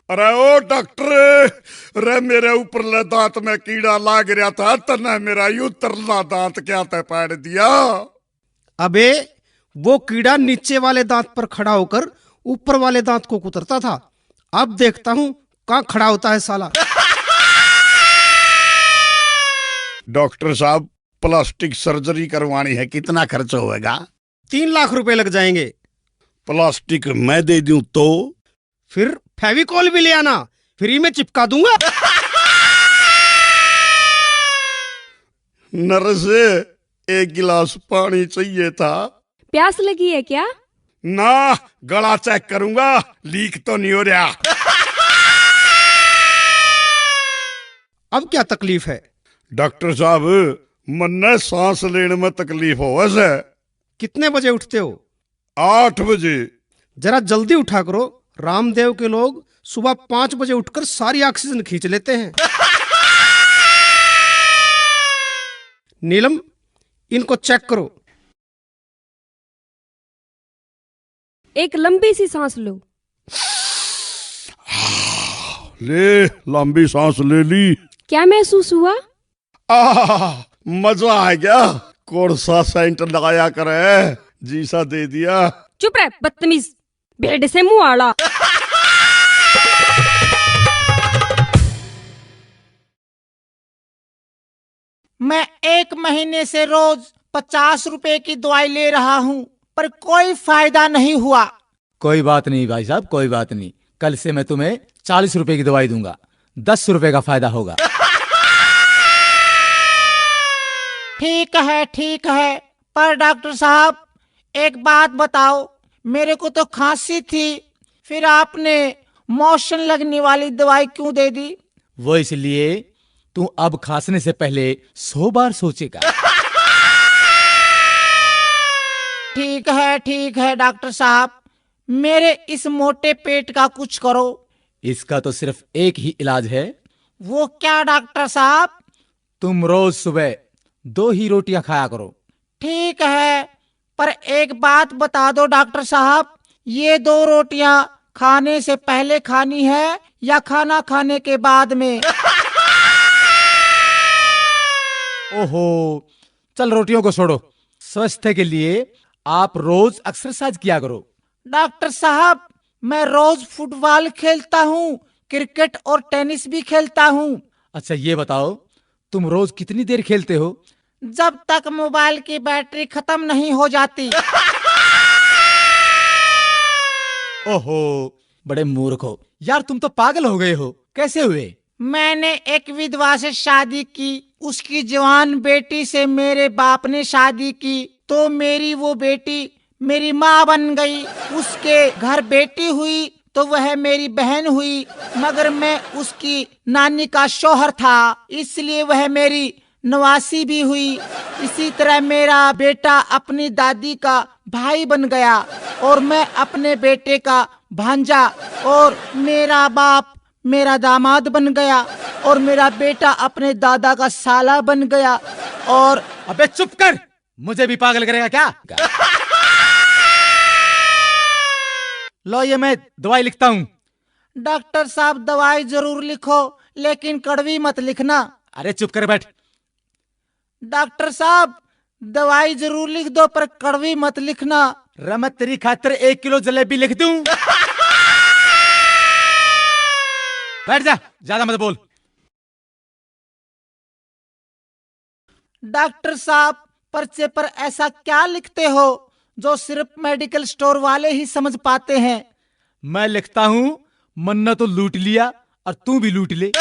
अरे ओ डॉक्टर, अरे मेरे ऊपरले दांत में कीड़ा लाग रहा था, तने मेरा उतरला दांत क्या तय पाड़ दिया। अबे वो कीड़ा नीचे वाले दांत पर खड़ा होकर ऊपर वाले दांत को कुतरता था। अब देखता हूँ कहाँ खड़ा होता है साला। डॉक्टर साहब, प्लास्टिक सर्जरी करवानी है, कितना खर्च होएगा? 3 लाख रुपए लग जाएंगे। प्लास्टिक मैं दे दूं तो? फिर फेविकॉल भी ले आना, फ्री में चिपका दूंगा। नर्स, 1 गिलास पानी चाहिए था। प्यास लगी है क्या? ना, गला चेक करूंगा, लीक तो नहीं हो रहा। अब क्या तकलीफ है? डॉक्टर साहब, मन्ने सांस लेने में तकलीफ हो वैसे। कितने बजे उठते हो? 8 बजे। जरा जल्दी उठा करो। रामदेव के लोग सुबह 5 बजे उठकर सारी ऑक्सीजन खींच लेते हैं। नीलम, इनको चेक करो। एक लंबी सी सांस लो। ले, लंबी सांस ले ली। क्या महसूस हुआ? मजा आ गया। कौन सा सेंट लगाया करे, जी सा दे दिया। चुप रह बदतमीज, बेड से मुंह आड़ा। मैं 1 महीने से रोज 50 रुपए की दवाई ले रहा हूँ, पर कोई फायदा नहीं हुआ। कोई बात नहीं भाई साहब, कोई बात नहीं। कल से मैं तुम्हें 40 रुपए की दवाई दूंगा, 10 रुपए का फायदा होगा। ठीक है, पर डॉक्टर साहब एक बात बताओ, मेरे को तो खांसी थी, फिर आपने मोशन लगने वाली दवाई क्यों दे दी? वो इसलिए तू अब खांसने से पहले 100 बार सोचेगा। ठीक है डॉक्टर साहब, मेरे इस मोटे पेट का कुछ करो। इसका तो सिर्फ एक ही इलाज है। वो क्या डॉक्टर साहब? तुम रोज सुबह 2 ही रोटियां खाया करो। ठीक है, पर एक बात बता दो डॉक्टर साहब, ये 2 रोटियां खाने से पहले खानी है या खाना खाने के बाद में? ओहो, चल रोटियों को छोड़ो। स्वास्थ्य के लिए आप रोज एक्सरसाइज किया करो। डॉक्टर साहब, मैं रोज फुटबॉल खेलता हूँ, क्रिकेट और टेनिस भी खेलता हूँ। अच्छा ये बताओ, तुम रोज कितनी देर खेलते हो? जब तक मोबाइल की बैटरी खत्म नहीं हो जाती। ओहो, बड़े मूर्ख हो यार, तुम तो पागल हो गए हो। कैसे हुए? मैंने एक विधवा से शादी की, उसकी जवान बेटी से मेरे बाप ने शादी की, तो मेरी वो बेटी मेरी माँ बन गई। उसके घर बेटी हुई तो वह मेरी बहन हुई, मगर मैं उसकी नानी का शौहर था, इसलिए वह मेरी नवासी भी हुई। इसी तरह मेरा बेटा अपनी दादी का भाई बन गया, और मैं अपने बेटे का भांजा, और मेरा बाप मेरा दामाद बन गया, और मेरा बेटा अपने दादा का साला बन गया। और अबे चुप कर, मुझे भी पागल करेगा क्या? लो ये मैं दवाई लिखता हूँ। डॉक्टर साहब दवाई जरूर लिखो, लेकिन कड़वी मत लिखना। अरे चुप कर बैठ। डॉक्टर साहब दवाई जरूर लिख दो, पर कड़वी मत लिखना। मैं तेरी खातिर 1 किलो जलेबी लिख दूं। बैठ जा, ज्यादा मत बोल। डॉक्टर साहब पर्चे पर ऐसा क्या लिखते हो जो सिर्फ मेडिकल स्टोर वाले ही समझ पाते हैं? मैं लिखता हूँ, मन्ना तो लूट लिया और तू भी लूट ले।